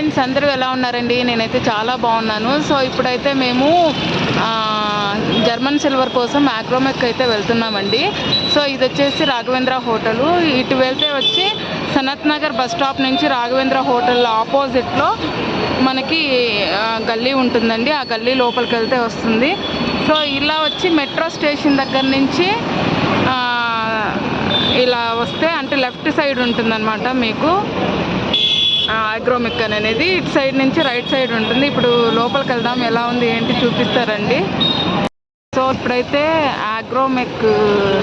Friends, అందరూ ఎలా ఉన్నారండి? నేనైతే చాలా బాగున్నాను. సో ఇప్పుడైతే మేము జర్మన్ సిల్వర్ కోసం ఆగ్రోమెక్ అయితే వెళ్తున్నామండి. సో ఇది వచ్చేసి రాఘవేంద్ర హోటలు. ఇటు వెళ్తే వచ్చి సనత్ నగర్ బస్ స్టాప్ నుంచి రాఘవేంద్ర హోటల్ ఆపోజిట్లో మనకి గల్లీ ఉంటుందండి. ఆ గల్లీ లోపలికి వెళ్తే వస్తుంది. సో ఇలా వచ్చి మెట్రో స్టేషన్ దగ్గర నుంచి ఇలా వస్తే అంటే లెఫ్ట్ సైడ్ ఉంటుందన్నమాట మీకు ఆగ్రోమెక్ అనేది. ఇటు సైడ్ నుంచి రైట్ సైడ్ ఉంటుంది. ఇప్పుడు లోపలికి వెళ్దాం, ఎలా ఉంది ఏంటి చూపిస్తారండి. సో ఇప్పుడైతే ఆగ్రోమెక్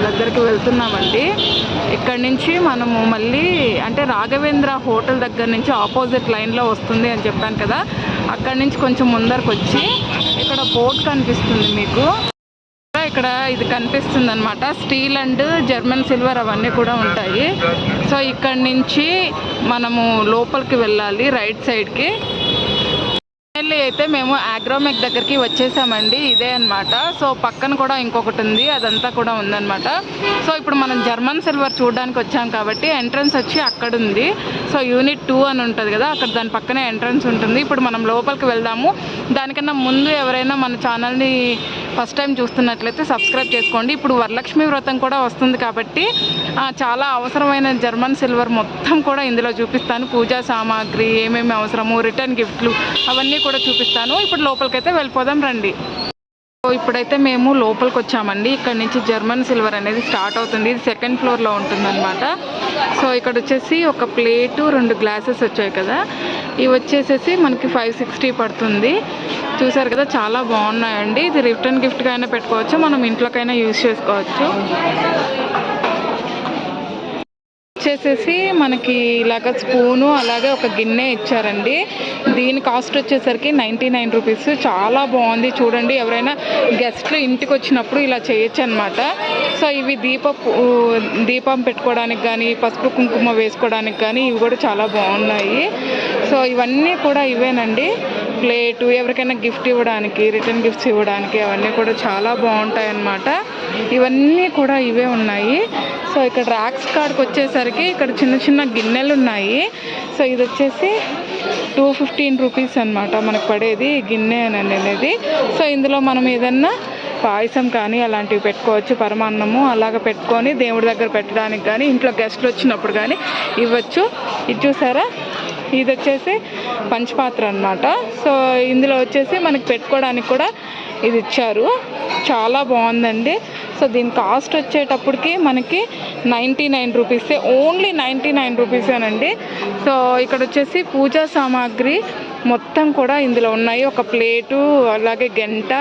దగ్గరికి వెళ్తున్నామండి. ఇక్కడ నుంచి మనము మళ్ళీ అంటే రాఘవేంద్ర హోటల్ దగ్గర నుంచి ఆపోజిట్ లైన్లో వస్తుంది అని చెప్పాను కదా, అక్కడ నుంచి కొంచెం ముందరకు వచ్చి ఇక్కడ బోర్డ్ కనిపిస్తుంది మీకు. ఇక్కడ ఇది కనిపిస్తుంది అనమాట. స్టీల్ అండ్ జర్మన్ సిల్వర్ అవన్నీ కూడా ఉంటాయి. సో ఇక్కడ నుంచి మనము లోపలికి వెళ్ళాలి రైట్ సైడ్కి. అయితే మేము ఆగ్రోమెక్ దగ్గరికి వచ్చేసామండి. ఇదే అనమాట. సో పక్కన కూడా ఇంకొకటి ఉంది, అదంతా కూడా ఉందన్నమాట. సో ఇప్పుడు మనం జర్మన్ సిల్వర్ చూడడానికి వచ్చాం కాబట్టి ఎంట్రన్స్ వచ్చి అక్కడ ఉంది. సో యూనిట్ 2 అని ఉంటుంది కదా, అక్కడ దాని పక్కనే ఎంట్రన్స్ ఉంటుంది. ఇప్పుడు మనం లోపలికి వెళ్దాము. దానికన్నా ముందు ఎవరైనా మన ఛానల్ని ఫస్ట్ టైం చూస్తున్నట్లయితే సబ్స్క్రైబ్ చేసుకోండి. ఇప్పుడు వరలక్ష్మి వ్రతం కూడా వస్తుంది కాబట్టి చాలా అవసరమైన జర్మన్ సిల్వర్ మొత్తం కూడా ఇందులో చూపిస్తాను. పూజా సామాగ్రి ఏమేమి అవసరము, రిటర్న్ గిఫ్ట్లు అవన్నీ కూడా చూపిస్తాను. ఇప్పుడు లోపలికైతే వెళ్ళిపోదాం రండి. సో ఇప్పుడైతే మేము లోపలికి వచ్చామండి. ఇక్కడ నుంచి జర్మన్ సిల్వర్ అనేది స్టార్ట్ అవుతుంది. ఇది సెకండ్ ఫ్లోర్లో ఉంటుందన్నమాట. సో ఇక్కడ వచ్చేసి ఒక ప్లేటు 2 గ్లాసెస్ వచ్చాయి కదా, ఇవి వచ్చేసేసి మనకి 560 పడుతుంది. చూసారు కదా, చాలా బాగున్నాయండి. ఇది రిటర్న్ గిఫ్ట్గా అయినా పెట్టుకోవచ్చు, మనం ఇంట్లోకైనా యూజ్ చేసుకోవచ్చు. వచ్చేసేసి మనకి ఇలాగ స్పూను అలాగే ఒక గిన్నె ఇచ్చారండి. దీని కాస్ట్ వచ్చేసరికి 99 రూపీస్. చాలా బాగుంది చూడండి. ఎవరైనా గెస్ట్లు ఇంటికి వచ్చినప్పుడు ఇలా చేయొచ్చు అనమాట. సో ఇవి దీపం పెట్టుకోవడానికి కానీ పసుపు కుంకుమ వేసుకోవడానికి కానీ ఇవి కూడా చాలా బాగున్నాయి. సో ఇవన్నీ కూడా ఇవేనండి. ప్లేటు ఎవరికైనా గిఫ్ట్ ఇవ్వడానికి, రిటర్న్ గిఫ్ట్స్ ఇవ్వడానికి అవన్నీ కూడా చాలా బాగుంటాయి అన్నమాట. ఇవన్నీ కూడా ఇవే ఉన్నాయి. సో ఇక్కడ ర్యాక్స్ కాడికి వచ్చేసరికి ఇక్కడ చిన్న చిన్న గిన్నెలు ఉన్నాయి. సో ఇది వచ్చేసి 215 రూపీస్ అనమాట మనకు పడేది గిన్నె అనేది. సో ఇందులో మనం ఏదన్నా పాయసం కానీ అలాంటివి పెట్టుకోవచ్చు, పరమాన్నము అలాగ పెట్టుకొని దేవుడి దగ్గర పెట్టడానికి కానీ ఇంట్లో గెస్ట్లు వచ్చినప్పుడు కానీ ఇవ్వచ్చు. ఇది చూసారా, ఇది వచ్చేసి పంచపాత్ర అనమాట. సో ఇందులో వచ్చేసి మనకి పెట్టుకోవడానికి కూడా ఇది ఇచ్చారు. చాలా బాగుందండి. సో దీని కాస్ట్ వచ్చేటప్పటికి మనకి 99 రూపీసే, ఓన్లీ 99 రూపీసేనండి. సో ఇక్కడ వచ్చేసి పూజా సామాగ్రి మొత్తం కూడా ఇందులో ఉన్నాయి. ఒక ప్లేటు అలాగే గంట,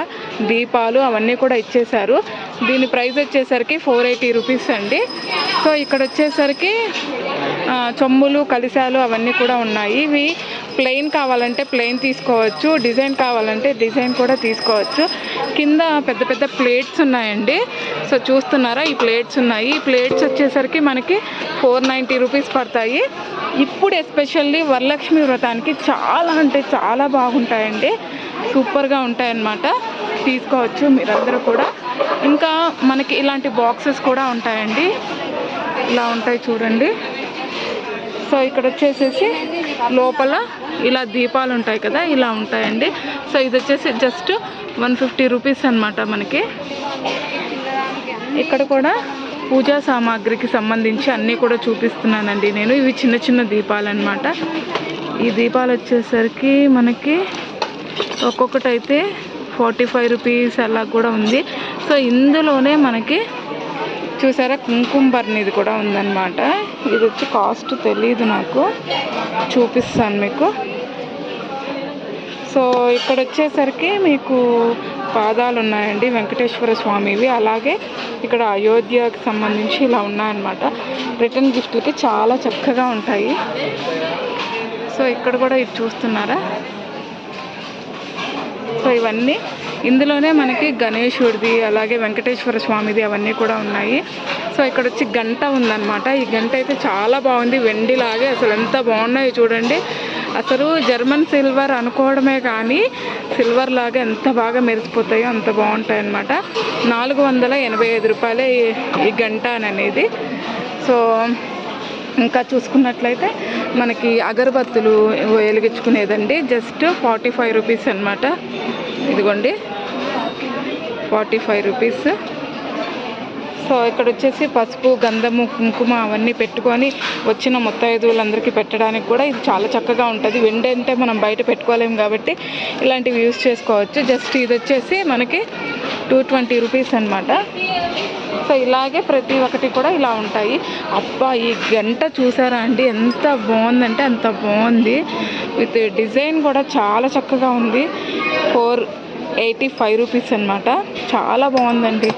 దీపాలు అవన్నీ కూడా ఇచ్చేశారు. దీని ప్రైస్ వచ్చేసరికి 480 రూపీస్ అండి. సో ఇక్కడ వచ్చేసరికి చెంబులు, కలశాలు అవన్నీ కూడా ఉన్నాయి. ఇవి ప్లెయిన్ కావాలంటే ప్లెయిన్ తీసుకోవచ్చు, డిజైన్ కావాలంటే డిజైన్ కూడా తీసుకోవచ్చు. కింద పెద్ద పెద్ద ప్లేట్స్ ఉన్నాయండి. సో చూస్తున్నారా, ఈ ప్లేట్స్ ఉన్నాయి. ఈ ప్లేట్స్ వచ్చేసరికి మనకి 490 రూపీస్ పడతాయి. ఇప్పుడు ఎస్పెషల్లీ వరలక్ష్మి వ్రతానికి చాలా అంటే చాలా బాగుంటాయండి, సూపర్గా ఉంటాయన్నమాట. తీసుకోవచ్చు మీరందరూ కూడా. ఇంకా మనకి ఇలాంటి బాక్సెస్ కూడా ఉంటాయండి, ఇలా ఉంటాయి చూడండి. సో ఇక్కడ వచ్చేసేసి లోపల ఇలా దీపాలు ఉంటాయి కదా, ఇలా ఉంటాయండి. సో ఇది వచ్చేసి జస్ట్ 150 రూపీస్ అనమాట మనకి. ఇక్కడ కూడా పూజా సామాగ్రికి సంబంధించి అన్నీ కూడా చూపిస్తున్నానండి నేను. ఇవి చిన్న చిన్న దీపాలు అనమాట. ఈ దీపాలు వచ్చేసరికి మనకి ఒక్కొక్కటి అయితే 45 రూపీస్ అలా కూడా ఉంది. సో ఇందులోనే మనకి చూసారా కుంకుమ బర్నీది కూడా ఉందన్నమాట. ఇది వచ్చి కాస్ట్ తెలీదు నాకు, చూపిస్తాను మీకు. సో ఇక్కడ వచ్చేసరికి మీకు పాదాలు ఉన్నాయండి వెంకటేశ్వర స్వామివి. అలాగే ఇక్కడ అయోధ్యకి సంబంధించి ఇలా ఉన్నాయన్నమాట. రిటర్న్ గిఫ్ట్లకి చాలా చక్కగా ఉంటాయి. సో ఇక్కడ కూడా ఇది చూస్తున్నారా. సో ఇవన్నీ ఇందులోనే మనకి గణేశుడిది అలాగే వెంకటేశ్వర స్వామిది అవన్నీ కూడా ఉన్నాయి. సో ఇక్కడ వచ్చి గంట ఉందన్నమాట. ఈ గంట అయితే చాలా బాగుంది, వెండిలాగే అసలు ఎంత బాగున్నాయి చూడండి. అసలు జర్మన్ సిల్వర్ అనుకోవడమే కానీ సిల్వర్ లాగా ఎంత బాగా మెరిసిపోతాయో అంత బాగుంటాయి అన్నమాట. 485 రూపాయలే ఈ గంట అనేది. సో ఇంకా చూసుకున్నట్లయితే మనకి అగరబత్తులు వెలిగించుకునేదండి. జస్ట్ 45 రూపీస్ అనమాట. ఇదిగోండి 45 రూపీస్. సో ఇక్కడ వచ్చేసి పసుపు, గంధము, కుంకుమ అవన్నీ పెట్టుకొని వచ్చిన ముత్తైదువులందరికీ పెట్టడానికి కూడా ఇది చాలా చక్కగా ఉంటుంది. వెండి అంటే మనం బయట పెట్టుకోలేము కాబట్టి ఇలాంటివి యూజ్ చేసుకోవచ్చు. జస్ట్ ఇది వచ్చేసి మనకి 220 రూపీస్ అనమాట. సో ఇలాగే ప్రతి ఒక్కటి కూడా ఇలా ఉంటాయి. అబ్బా ఈ గంట చూసారా అండి, ఎంత బాగుందంటే అంత బాగుంది. విత్ డిజైన్ కూడా చాలా చక్కగా ఉంది. 485 రూపీస్ అనమాట. చాలా బాగుందండి.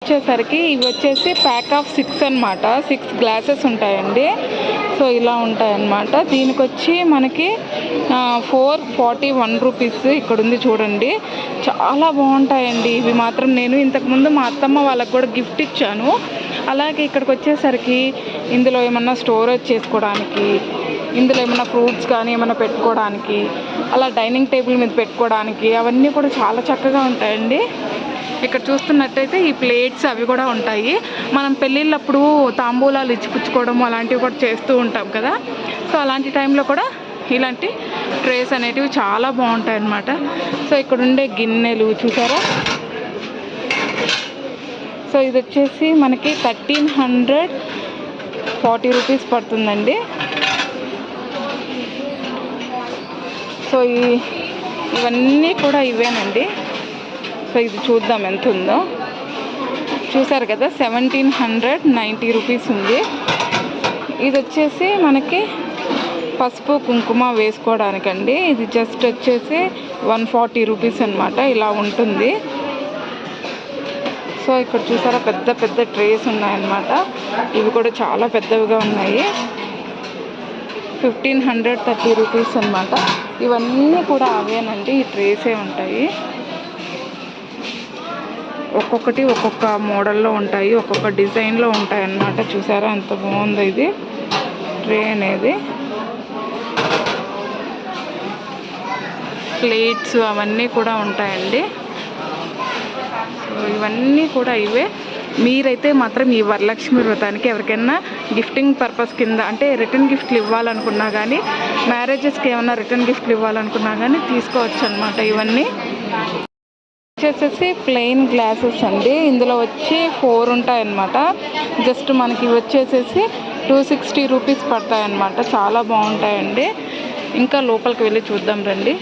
వచ్చేసరికి ఇవి వచ్చేసి ప్యాక్ ఆఫ్ 6 అనమాట. 6 గ్లాసెస్ ఉంటాయండి. సో ఇలా ఉంటాయన్నమాట. దీనికి వచ్చి మనకి 441 రూపీస్ ఇక్కడ ఉంది చూడండి. చాలా బాగుంటాయండి ఇవి మాత్రం. నేను ఇంతకుముందు మా అత్తమ్మ వాళ్ళకి కూడా గిఫ్ట్ ఇచ్చాను. అలాగే ఇక్కడికి వచ్చేసరికి ఇందులో ఏమన్నా స్టోరేజ్ చేసుకోవడానికి, ఇందులో ఏమైనా ఫ్రూట్స్ కానీ ఏమైనా పెట్టుకోవడానికి, అలా డైనింగ్ టేబుల్ మీద పెట్టుకోవడానికి అవన్నీ కూడా చాలా చక్కగా ఉంటాయండి. ఇక్కడ చూస్తున్నట్టయితే ఈ ప్లేట్స్ అవి కూడా ఉంటాయి. మనం పెళ్ళిళ్ళప్పుడు తాంబూలాలు ఇచ్చిపుచ్చుకోవడం అలాంటివి కూడా చేస్తూ ఉంటాం కదా. సో అలాంటి టైంలో కూడా ఇలాంటి ట్రేస్ అనేటివి చాలా బాగుంటాయి అన్నమాట. సో ఇక్కడ ఉండే గిన్నెలు చూసారా. సో ఇది వచ్చేసి మనకి 1340 రూపీస్ పడుతుందండి. సో ఇవన్నీ కూడా ఇవేనండి. సో ఇది చూద్దాం ఎంత ఉందో. చూసారు కదా 1790 రూపీస్ ఉంది. ఇది వచ్చేసి మనకి పసుపు కుంకుమ వేసుకోవడానికండి. ఇది జస్ట్ వచ్చేసి 140 రూపీస్ అనమాట. ఇలా ఉంటుంది. సో ఇక్కడ చూసారా పెద్ద పెద్ద ట్రేస్ ఉన్నాయన్నమాట. ఇవి కూడా చాలా పెద్దవిగా ఉన్నాయి. 1530 రూపీస్ అనమాట. ఇవన్నీ కూడా అవేనండి. ఈ ట్రేసే ఉంటాయి. ఒక్కొక్కటి ఒక్కొక్క మోడల్లో ఉంటాయి, ఒక్కొక్క డిజైన్లో ఉంటాయి అన్నమాట. చూసారా ఎంత బాగుందో ఇది ట్రే అనేది. ప్లేట్స్ అవన్నీ కూడా ఉంటాయండి. సో ఇవన్నీ కూడా ఇవే. మీరైతే మాత్రం ఈ వరలక్ష్మి వ్రతానికి ఎవరికైనా గిఫ్టింగ్ పర్పస్ కింద అంటే రిటర్న్ గిఫ్ట్లు ఇవ్వాలనుకున్నా కానీ, మ్యారేజెస్కి ఏమైనా రిటర్న్ గిఫ్ట్లు ఇవ్వాలనుకున్నా కానీ తీసుకోవచ్చు అనమాట. ఇవన్నీ వచ్చేసేసి ప్లెయిన్ గ్లాసెస్ అండి. ఇందులో వచ్చి 4 ఉంటాయన్నమాట. జస్ట్ మనకి వచ్చేసేసి 260 రూపీస్ పడతాయన్నమాట. చాలా బాగుంటాయండి. ఇంకా లోపలికి వెళ్ళి చూద్దాం రండి.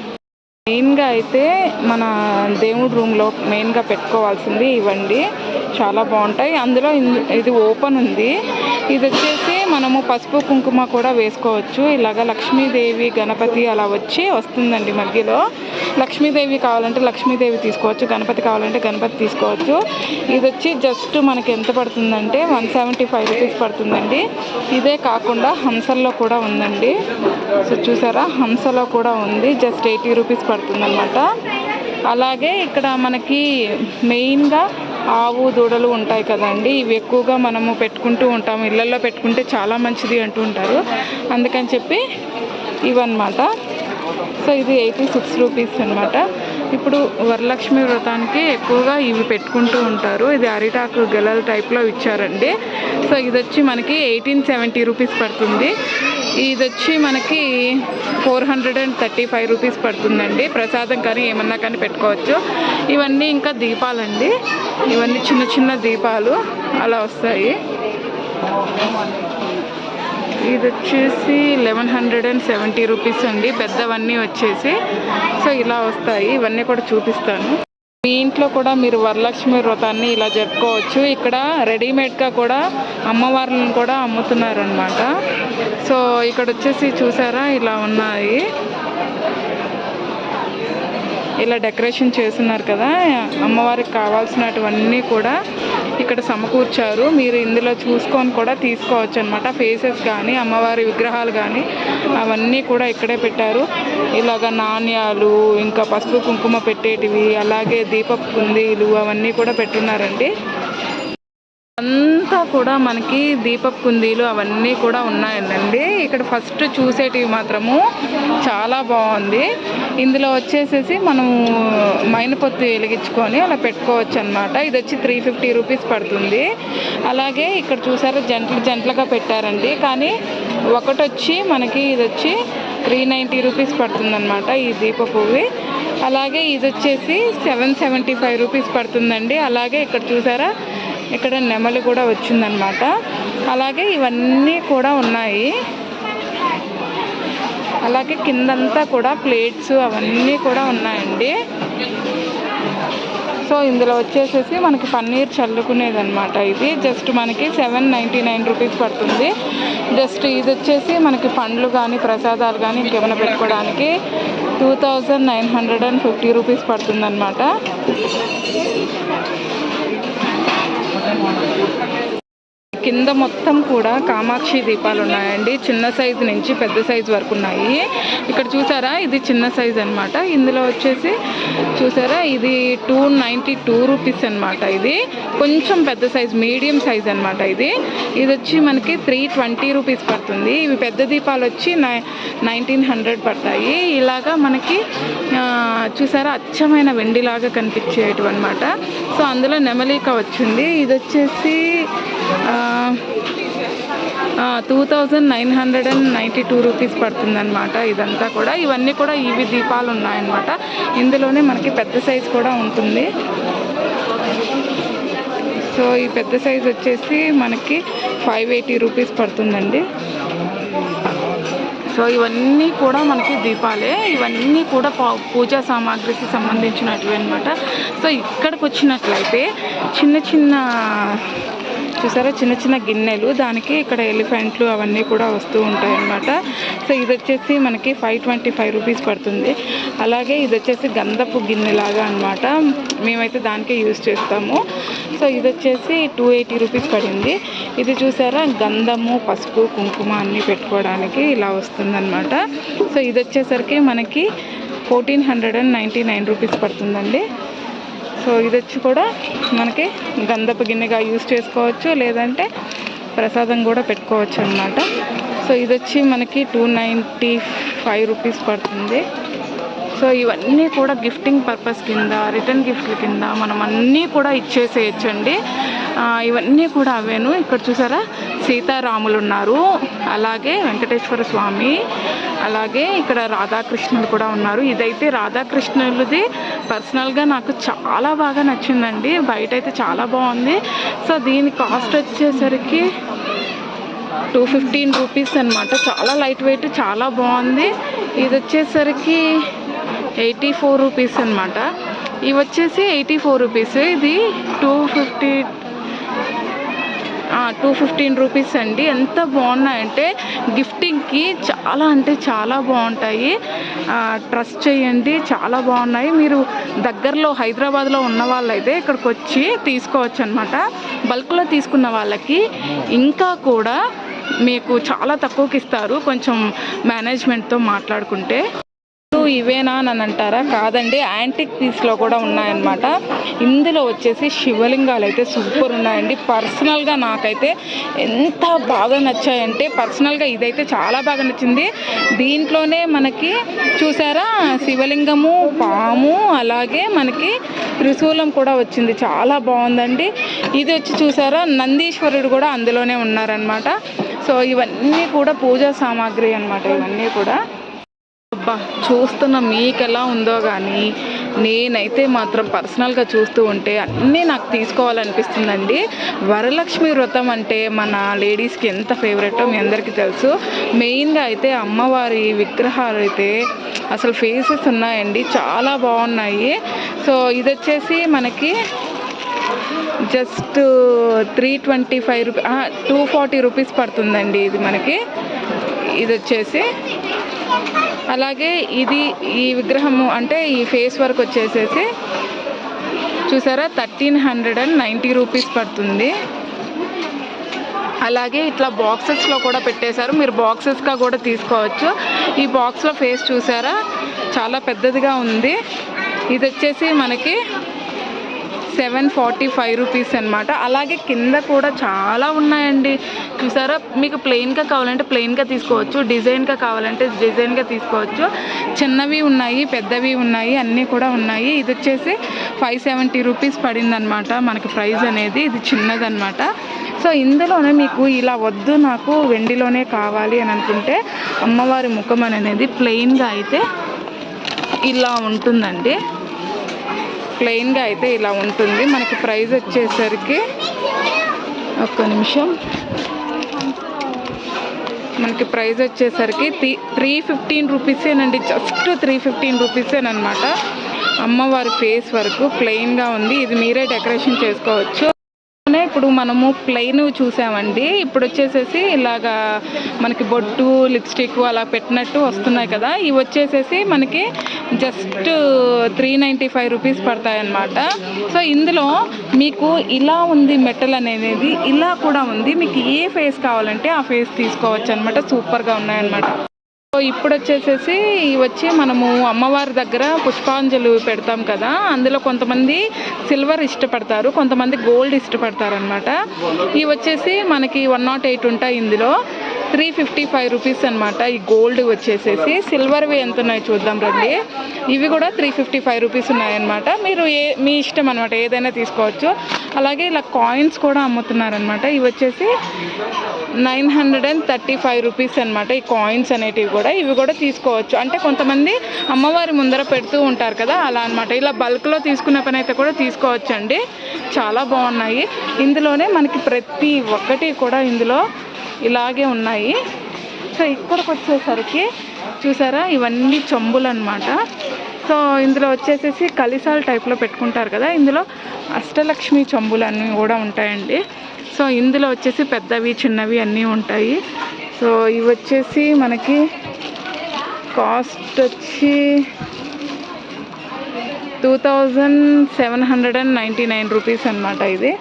మెయిన్గా అయితే మన దేవుడి రూమ్లో మెయిన్గా పెట్టుకోవాల్సింది ఇవ్వండి. చాలా బాగుంటాయి. అందులో ఇది ఓపెన్ ఉంది. ఇది వచ్చేసి మనము పసుపు కుంకుమ కూడా వేసుకోవచ్చు. ఇలాగ లక్ష్మీదేవి గణపతి అలా వస్తుందండి మధ్యలో. లక్ష్మీదేవి కావాలంటే లక్ష్మీదేవి తీసుకోవచ్చు, గణపతి కావాలంటే గణపతి తీసుకోవచ్చు. ఇది వచ్చి జస్ట్ మనకి ఎంత పడుతుందంటే 175 రూపీస్ పడుతుందండి. ఇదే కాకుండా హంసల్లో కూడా ఉందండి. సో చూసారా హంసలో కూడా ఉంది. జస్ట్ 80 రూపీస్ పడుతుందన్నమాట. అలాగే ఇక్కడ మనకి మెయిన్గా ఆవు దూడలు ఉంటాయి కదండి. ఇవి ఎక్కువగా మనము పెట్టుకుంటూ ఉంటాము. ఇళ్ళల్లో పెట్టుకుంటే చాలా మంచిది అంటూ ఉంటారు. అందుకని చెప్పి ఇవన్నమాట. సో ఇది 86 రూపీస్ అనమాట. ఇప్పుడు వరలక్ష్మి వ్రతానికి ఎక్కువగా ఇవి పెట్టుకుంటూ ఉంటారు. ఇది అరిటాకు గెలల టైప్లో ఇచ్చారండి. సో ఇది వచ్చి మనకి 1870 రూపీస్ పడుతుంది. ఇది వచ్చి మనకి 435 రూపీస్ పడుతుందండి. ప్రసాదం కానీ ఏమన్నా కానీ పెట్టుకోవచ్చు. ఇవన్నీ ఇంకా దీపాలండి. ఇవన్నీ చిన్న చిన్న దీపాలు అలా వస్తాయి. ఇది వచ్చేసి 1170 రూపీస్ అండి. పెద్దవన్నీ వచ్చేసి సో ఇలా వస్తాయి. ఇవన్నీ కూడా చూపిస్తాను. మీ ఇంట్లో కూడా మీరు వరలక్ష్మి వ్రతాన్ని ఇలా జరుపుకోవచ్చు. ఇక్కడ రెడీమేడ్గా కూడా అమ్మవార్లను కూడా అమ్ముతున్నారు అన్నమాట. సో ఇక్కడ వచ్చేసి చూసారా ఇలా ఉన్నాయి. ఇలా డెకరేషన్ చేస్తున్నారు కదా. అమ్మవారికి కావాల్సినటువన్నీ కూడా ఇక్కడ సమకూర్చారు. మీరు ఇందులో చూసుకొని కూడా తీసుకోవచ్చు అనమాట. ఫేసెస్ కానీ అమ్మవారి విగ్రహాలు కానీ అవన్నీ కూడా ఇక్కడే పెట్టారు. ఇలాగ నాణ్యాలు, ఇంకా పసుపు కుంకుమ పెట్టేటివి, అలాగే దీపపు కుందీలు అవన్నీ కూడా పెట్టున్నారండి. అంతా కూడా మనకి దీపపు కుందీలు అవన్నీ కూడా ఉన్నాయండి. ఇక్కడ ఫస్ట్ చూసేటివి మాత్రము చాలా బాగుంది. ఇందులో వచ్చేసేసి మనము మైనపొత్తు వెలిగించుకొని అలా పెట్టుకోవచ్చు అనమాట. ఇది వచ్చి 350 రూపీస్ పడుతుంది. అలాగే ఇక్కడ చూసారా జంటలుగా పెట్టారండి. కానీ ఒకటి వచ్చి మనకి ఇది వచ్చి 390 రూపీస్ పడుతుందన్నమాట ఈ దీప పువ్వు. అలాగే ఇది వచ్చేసి 775 రూపీస్ పడుతుందండి. అలాగే ఇక్కడ చూసారా, ఇక్కడ నెమలి కూడా వచ్చిందనమాట. అలాగే ఇవన్నీ కూడా ఉన్నాయి. అలాగే కిందంతా కూడా ప్లేట్స్ అవన్నీ కూడా ఉన్నాయండి. సో ఇందులో వచ్చేసేసి మనకి పన్నీర్ చల్లుకునేది అనమాట. ఇది జస్ట్ మనకి 799 రూపీస్ పడుతుంది. జస్ట్ ఇది వచ్చేసి మనకి పండ్లు కానీ ప్రసాదాలు కానీ ఇంకేమైనా పెట్టుకోవడానికి 2950 రూపీస్ పడుతుంది అనమాట. కింద మొత్తం కూడా కామాక్షి దీపాలు ఉన్నాయండి. చిన్న సైజు నుంచి పెద్ద సైజు వరకు ఉన్నాయి. ఇక్కడ చూసారా, ఇది చిన్న సైజు అనమాట. ఇందులో వచ్చేసి చూసారా, ఇది 292 రూపీస్ అనమాట. ఇది కొంచెం పెద్ద సైజు, మీడియం సైజ్ అనమాట. ఇది వచ్చి మనకి 320 రూపీస్ పడుతుంది. ఇవి పెద్ద దీపాలు వచ్చి 1900 పడతాయి. ఇలాగా మనకి చూసారా, అచ్చమైన వెండిలాగా కనిపించేటివి అనమాట. సో అందులో నెమలిక వచ్చింది. ఇది వచ్చేసి 2992 రూపీస్ పడుతుందన్నమాట. ఇదంతా కూడా, ఇవన్నీ కూడా ఇవి దీపాలు ఉన్నాయన్నమాట. ఇందులోనే మనకి పెద్ద సైజు కూడా ఉంటుంది. సో ఈ పెద్ద సైజు వచ్చేసి మనకి 580 రూపీస్ పడుతుందండి. సో ఇవన్నీ కూడా మనకి దీపాలే. ఇవన్నీ కూడా పూజా సామాగ్రికి సంబంధించినటివి అనమాట. సో ఇక్కడికి వచ్చినట్లయితే చిన్న చిన్న చూసారా, చిన్న చిన్న గిన్నెలు, దానికి ఇక్కడ ఎలిఫెంట్లు అవన్నీ కూడా వస్తూ ఉంటాయి అన్నమాట. సో ఇది వచ్చేసి మనకి 525 రూపీస్ పడుతుంది. అలాగే ఇది వచ్చేసి గంధపు గిన్నెలాగా అనమాట. మేమైతే దానికే యూజ్ చేస్తాము. సో ఇది వచ్చేసి 280 రూపీస్ పడింది. ఇది చూసారా, గంధము, పసుపు, కుంకుమ అన్నీ పెట్టుకోవడానికి ఇలా వస్తుందన్నమాట. సో ఇది వచ్చేసరికి మనకి 1499 రూపీస్ పడుతుందండి. సో ఇది వచ్చి కూడా మనకి గంధపు గిన్నెగా యూజ్ చేసుకోవచ్చు, లేదంటే ప్రసాదం కూడా పెట్టుకోవచ్చు అన్నమాట. సో ఇది వచ్చి మనకి 295 రూపీస్ పడుతుంది. సో ఇవన్నీ కూడా గిఫ్టింగ్ పర్పస్ కింద, రిటర్న్ గిఫ్ట్ల కింద మనం అన్నీ కూడా ఇచ్చేసేయచ్చండి. ఇవన్నీ కూడా అవేను. ఇక్కడ చూసారా, సీతారాములు ఉన్నారు, అలాగే వెంకటేశ్వర స్వామి, అలాగే ఇక్కడ రాధాకృష్ణులు కూడా ఉన్నారు. ఇదైతే రాధాకృష్ణులది పర్సనల్గా నాకు చాలా బాగా నచ్చిందండి. బయట అయితే చాలా బాగుంది. సో దీని కాస్ట్ వచ్చేసరికి 215 రూపీస్ అనమాట. చాలా లైట్ వెయిట్, చాలా బాగుంది. ఇది వచ్చేసరికి 84 రూపీస్ అనమాట. ఇవి వచ్చేసి 84 రూపీస్. ఇది 215 రూపీస్ అండి. ఎంత బాగున్నాయంటే గిఫ్టింగ్కి చాలా అంటే చాలా బాగుంటాయి. ట్రస్ట్ చేయండి, చాలా బాగున్నాయి. మీరు దగ్గరలో హైదరాబాద్లో ఉన్న వాళ్ళైతే ఇక్కడికి వచ్చి తీసుకోవచ్చు అనమాట. బల్క్లో తీసుకున్న వాళ్ళకి ఇంకా కూడా మీకు చాలా తక్కువకి ఇస్తారు, కొంచెం మేనేజ్మెంట్తో మాట్లాడుకుంటే. ఇవేనా అని అంటారా? కాదండి, యాంటిక్ పీస్లో కూడా ఉన్నాయన్నమాట. ఇందులో వచ్చేసి శివలింగాలు అయితే సూపర్ ఉన్నాయండి. పర్సనల్గా నాకైతే ఎంత బాగా నచ్చాయంటే, పర్సనల్గా ఇదైతే చాలా బాగా నచ్చింది. దీంట్లోనే మనకి చూసారా, శివలింగము, పాము, అలాగే మనకి త్రిశూలం కూడా వచ్చింది. చాలా బాగుందండి. ఇది వచ్చి చూసారా, నందీశ్వరుడు కూడా అందులోనే ఉన్నారనమాట. సో ఇవన్నీ కూడా పూజా సామాగ్రి అనమాట. ఇవన్నీ కూడా అబ్బా, చూస్తున్న మీకు ఎలా ఉందో కానీ నేనైతే మాత్రం పర్సనల్గా చూస్తూ ఉంటే అన్నీ నాకు తీసుకోవాలనిపిస్తుందండి. వరలక్ష్మి వ్రతం అంటే మన లేడీస్కి ఎంత ఫేవరెటో మీ అందరికీ తెలుసు. మెయిన్గా అయితే అమ్మవారి విగ్రహాలు అయితే అసలు ఫేసెస్ ఉన్నాయండి, చాలా బాగున్నాయి. సో ఇది వచ్చేసి మనకి జస్ట్ 325 రూపీస్, 240 రూపీస్ పడుతుందండి ఇది మనకి. ఇది వచ్చేసి అలాగే ఈ విగ్రహము అంటే ఈ ఫేస్ వర్క్ వచ్చేసేసి చూసారా 1390 రూపీస్ పడుతుంది. అలాగే ఇట్లా బాక్సెస్లో కూడా పెట్టేశారు, మీరు బాక్సెస్గా కూడా తీసుకోవచ్చు. ఈ బాక్స్లో ఫేస్ చూసారా, చాలా పెద్దదిగా ఉంది. ఇది వచ్చేసి మనకి 745 రూపీస్ అనమాట. అలాగే కింద కూడా చాలా ఉన్నాయండి చూసారా. మీకు ప్లెయిన్గా కావాలంటే ప్లెయిన్గా తీసుకోవచ్చు, డిజైన్గా కావాలంటే డిజైన్గా తీసుకోవచ్చు. చిన్నవి ఉన్నాయి, పెద్దవి ఉన్నాయి, అన్నీ కూడా ఉన్నాయి. ఇది వచ్చేసి 570 రూపీస్ పడింది అనమాట మనకి ప్రైస్ అనేది. ఇది చిన్నదనమాట. సో ఇందులోనే మీకు ఇలా వద్దు నాకు వెండిలోనే కావాలి అని అనుకుంటే అమ్మవారి ముఖం అనేది ప్లెయిన్గా అయితే ఇలా ఉంటుందండి. ప్లెయిన్గా అయితే ఇలా ఉంటుంది. మనకి ప్రైస్ వచ్చేసరికి ఒక్క నిమిషం, మనకి ప్రైస్ వచ్చేసరికి 315 రూపీసేనండి. జస్ట్ 315 రూపీసేనమాట. అమ్మవారి ఫేస్ వరకు ప్లెయిన్గా ఉంది. ఇది మీరే డెకరేషన్ చేసుకోవచ్చు. ఇప్పుడు మనము ప్లెయిన్ చూసామండి. ఇప్పుడు వచ్చేసేసి ఇలాగా మనకి బొట్టు లిప్స్టిక్ అలా పెట్టినట్టు వస్తున్నాయి కదా. ఇవి వచ్చేసేసి మనకి జస్ట్ 395 రూపీస్ పడతాయన్నమాట. సో ఇందులో మీకు ఇలా ఉంది మెటల్ అనేది, ఇలా కూడా ఉంది. మీకు ఏ ఫేస్ కావాలంటే ఆ ఫేస్ తీసుకోవచ్చు అనమాట. సూపర్గా ఉన్నాయన్నమాట. సో ఇప్పుడు వచ్చేసేసి వచ్చి మనము అమ్మవారి దగ్గర పుష్పాంజలి పెడతాం కదా, అందులో కొంతమంది సిల్వర్ ఇష్టపడతారు, కొంతమంది గోల్డ్ ఇష్టపడతారు అనమాట. ఇవి వచ్చేసి మనకి 108 ఉంటాయి. ఇందులో 355 రూపీస్ అనమాట. ఈ గోల్డ్ వచ్చేసేసి. సిల్వర్వి ఎంత ఉన్నాయో చూద్దాం రండి. ఇవి కూడా 355 రూపీస్ ఉన్నాయన్నమాట. మీరు మీ ఇష్టం అనమాట, ఏదైనా తీసుకోవచ్చు. అలాగే ఇలా కాయిన్స్ కూడా అమ్ముతున్నారనమాట. ఇవి వచ్చేసి 935 రూపీస్ అనమాట. ఈ కాయిన్స్ అనేటివి కూడా, ఇవి కూడా తీసుకోవచ్చు. అంటే కొంతమంది అమ్మవారి ముందర పెడుతూ ఉంటారు కదా, అలా అనమాట. ఇలా బల్క్లో తీసుకునే పని అయితే కూడా తీసుకోవచ్చు అండి. చాలా బాగున్నాయి. ఇందులోనే మనకి ప్రతి ఒక్కటి కూడా ఇందులో ఇలాగే ఉన్నాయి. సో ఇక్కడికి వచ్చేసరికి చూసారా, ఇవన్నీ చెంబులు అనమాట. సో ఇందులో వచ్చేసేసి కలిసాల టైప్లో పెట్టుకుంటారు కదా, ఇందులో అష్టలక్ష్మి చెంబులు అన్నీ కూడా ఉంటాయండి. సో ఇందులో వచ్చేసి పెద్దవి చిన్నవి అన్నీ ఉంటాయి. సో ఇవి వచ్చేసి మనకి కాస్ట్ వచ్చి 2799 రూపీస్ అనమాట ఇది.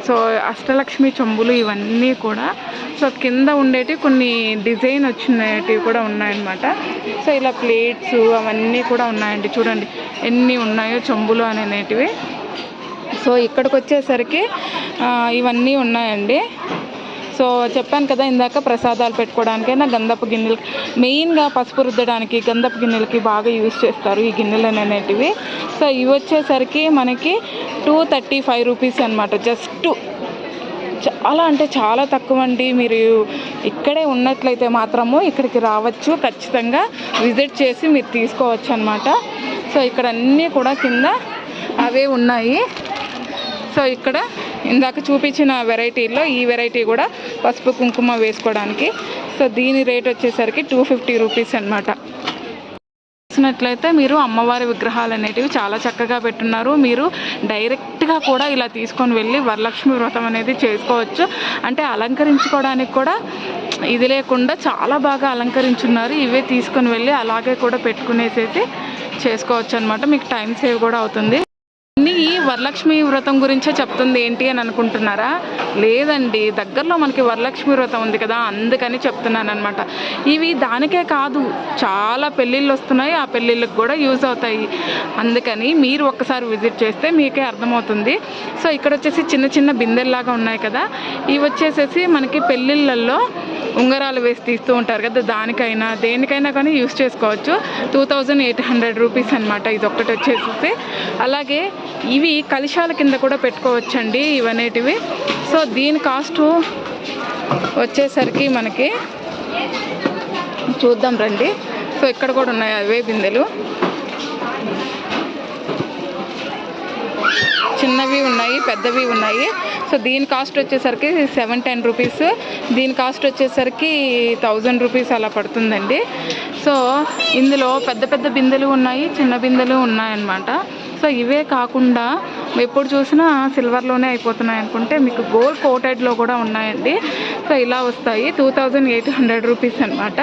సో అష్టలక్ష్మి చెంబులు ఇవన్నీ కూడా. సో కింద ఉండేవి కొన్ని డిజైన్ వచ్చినవి కూడా ఉన్నాయన్నమాట. సో ఇలా ప్లేట్స్ అవన్నీ కూడా ఉన్నాయండి. చూడండి ఎన్ని ఉన్నాయో చెంబులు అనేటివి. సో ఇక్కడికి వచ్చేసరికి ఇవన్నీ ఉన్నాయండి. సో చెప్పాను కదా ఇందాక, ప్రసాదాలు పెట్టుకోవడానికైనా గంధపు గిన్నెలు, మెయిన్గా పసుపు రుద్దడానికి గంధపు గిన్నెలకి బాగా యూజ్ చేస్తారు ఈ గిన్నెలు అనేటివి. సో ఇవి వచ్చేసరికి మనకి 235 రూపీస్ అనమాట. జస్ట్ చాలా అంటే చాలా తక్కువ అండి. మీరు ఇక్కడే ఉన్నట్లయితే మాత్రము ఇక్కడికి రావచ్చు, ఖచ్చితంగా విజిట్ చేసి మీరు తీసుకోవచ్చు అనమాట. సో ఇక్కడ అన్నీ కూడా కింద అవే ఉన్నాయి. సో ఇక్కడ ఇందాక చూపించిన వెరైటీల్లో ఈ వెరైటీ కూడా పసుపు కుంకుమ వేసుకోవడానికి. సో దీని రేట్ వచ్చేసరికి 250 రూపీస్ అనమాట. చూసినట్లయితే మీరు అమ్మవారి విగ్రహాలు అనేటివి చాలా చక్కగా పెట్టున్నారు. మీరు డైరెక్ట్గా కూడా ఇలా తీసుకొని వెళ్ళి వరలక్ష్మి వ్రతం అనేది చేసుకోవచ్చు. అంటే అలంకరించుకోవడానికి కూడా ఇది లేకుండా చాలా బాగా అలంకరించున్నారు. ఇవే తీసుకొని వెళ్ళి అలాగే కూడా పెట్టుకునేసేసి చేసుకోవచ్చు అనమాట. మీకు టైం సేవ్ కూడా అవుతుంది. ఈ వరలక్ష్మి వ్రతం గురించే చెప్తుంది ఏంటి అని అనుకుంటున్నారా? లేదండి, దగ్గరలో మనకి వరలక్ష్మి వ్రతం ఉంది కదా, అందుకని చెప్తున్నాను అనమాట. ఇవి దానికే కాదు, చాలా పెళ్ళిళ్ళు వస్తున్నాయి, ఆ పెళ్ళిళ్ళకి కూడా యూజ్ అవుతాయి. అందుకని మీరు ఒక్కసారి విజిట్ చేస్తే మీకే అర్థమవుతుంది. సో ఇక్కడ వచ్చేసి చిన్న చిన్న బిందెల్లాగా ఉన్నాయి కదా, ఇవి వచ్చేసేసి మనకి పెళ్ళిళ్ళల్లో ఉంగరాలు వేసి తీస్తూ ఉంటారు కదా, దానికైనా దేనికైనా కానీ యూజ్ చేసుకోవచ్చు. 2800 రూపీస్ అనమాట ఇది ఒక్కటి వచ్చేసి. అలాగే ఇవి కలశాల కింద కూడా పెట్టుకోవచ్చండి ఇవనేటివి. సో దీని కాస్ట్ వచ్చేసరికి మనకి చూద్దాం రండి. సో ఇక్కడ కూడా ఉన్నాయి అవే బిందెలు, చిన్నవి ఉన్నాయి పెద్దవి ఉన్నాయి. సో దీని కాస్ట్ వచ్చేసరికి 710 రూపీస్, దీని కాస్ట్ వచ్చేసరికి 1000 రూపీస్ అలా పడుతుందండి. సో ఇందులో పెద్ద పెద్ద బిందెలు ఉన్నాయి, చిన్న బిందెలు ఉన్నాయన్నమాట. సో ఇవే కాకుండా ఎప్పుడు చూసినా సిల్వర్లోనే అయిపోతున్నాయి అనుకుంటే మీకు గోల్డ్ కోటెడ్లో కూడా ఉన్నాయండి. సో ఇలా వస్తాయి 2800 రూపీస్ అనమాట.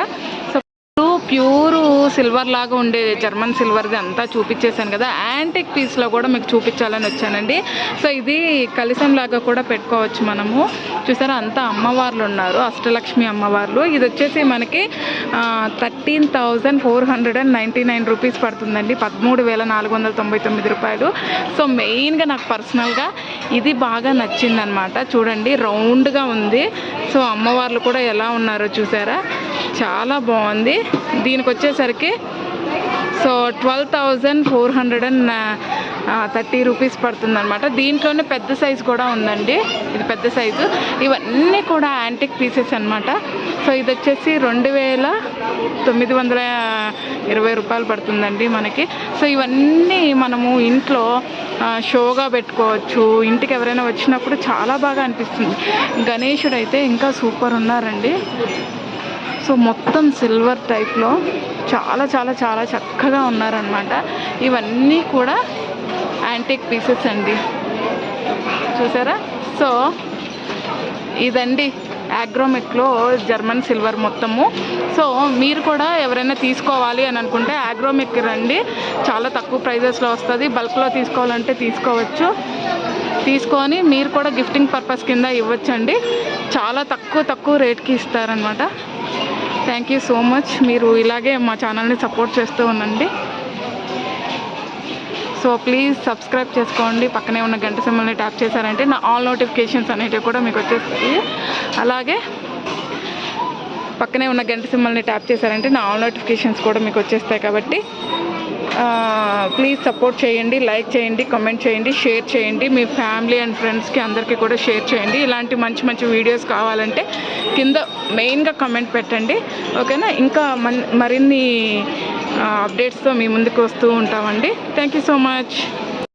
సో ప్యూరు సిల్వర్ లాగా ఉండే జర్మన్ సిల్వర్ది అంతా చూపించేశాను కదా, యాంటిక్ పీస్లో కూడా మీకు చూపించాలని వచ్చానండి. సో ఇది కలశం లాగా కూడా పెట్టుకోవచ్చు మనము. చూసారా అంతా అమ్మవార్లు ఉన్నారు, అష్టలక్ష్మి అమ్మవార్లు. ఇది వచ్చేసి మనకి 13,499 రూపీస్ పడుతుందండి, 13,499 రూపాయలు. సో మెయిన్గా నాకు పర్సనల్గా ఇది బాగా నచ్చిందనమాట. చూడండి రౌండ్గా ఉంది. సో అమ్మవార్లు కూడా ఎలా ఉన్నారో చూసారా, చాలా బాగుంది. దీనికి వచ్చేసరికి సో 12,430 రూపీస్ పడుతుంది అనమాట. దీంట్లోనే పెద్ద సైజు కూడా ఉందండి, ఇది పెద్ద సైజు. ఇవన్నీ కూడా యాంటిక్ పీసెస్ అనమాట. సో ఇది వచ్చేసి 2,920 రూపాయలు పడుతుందండి మనకి. సో ఇవన్నీ మనము ఇంట్లో షోగా పెట్టుకోవచ్చు, ఇంటికి ఎవరైనా వచ్చినప్పుడు చాలా బాగా అనిపిస్తుంది. గణేశుడు అయితే ఇంకా సూపర్ ఉన్నారండి. సో మొత్తం సిల్వర్ టైప్లో చాలా చాలా చాలా చక్కగా ఉన్నారనమాట. ఇవన్నీ కూడా యాంటిక్ పీసెస్ అండి, చూసారా. సో ఇదండి ఆగ్రోమెక్లో జర్మన్ సిల్వర్ మొత్తము. సో మీరు కూడా ఎవరైనా తీసుకోవాలి అని అనుకుంటే ఆగ్రోమెక్ రండి, చాలా తక్కువ ప్రైజెస్లో వస్తుంది. బల్క్లో తీసుకోవాలంటే తీసుకోవచ్చు, తీసుకొని మీరు కూడా గిఫ్టింగ్ పర్పస్ కింద ఇవ్వచ్చండి. చాలా తక్కువ రేట్కి ఇస్తారనమాట. Thank you so much. మీరు ఇలాగే మా ఛానల్ని సపోర్ట్ చేస్తూ ఉండండి. సో ప్లీజ్ సబ్స్క్రైబ్ చేసుకోండి. పక్కనే ఉన్న గంట సింబల్ని ట్యాప్ చేశారంటే నా ఆల్ నోటిఫికేషన్స్ అనేటివి కూడా మీకు వచ్చేస్తాయి. అలాగే పక్కనే ఉన్న గంట సింబల్ని ట్యాప్ చేశారంటే నా ఆల్ నోటిఫికేషన్స్ కూడా మీకు వచ్చేస్తాయి. కాబట్టి ప్లీజ్ సపోర్ట్ చేయండి, లైక్ చేయండి, కామెంట్ చేయండి, షేర్ చేయండి. మీ ఫ్యామిలీ అండ్ ఫ్రెండ్స్కి అందరికీ కూడా షేర్ చేయండి. ఇలాంటి మంచి వీడియోస్ కావాలంటే కింద మెయిన్గా కామెంట్ పెట్టండి, ఓకేనా. ఇంకా మరిన్ని అప్డేట్స్తో మీ ముందుకు వస్తూ ఉంటామండి. Thank you so much.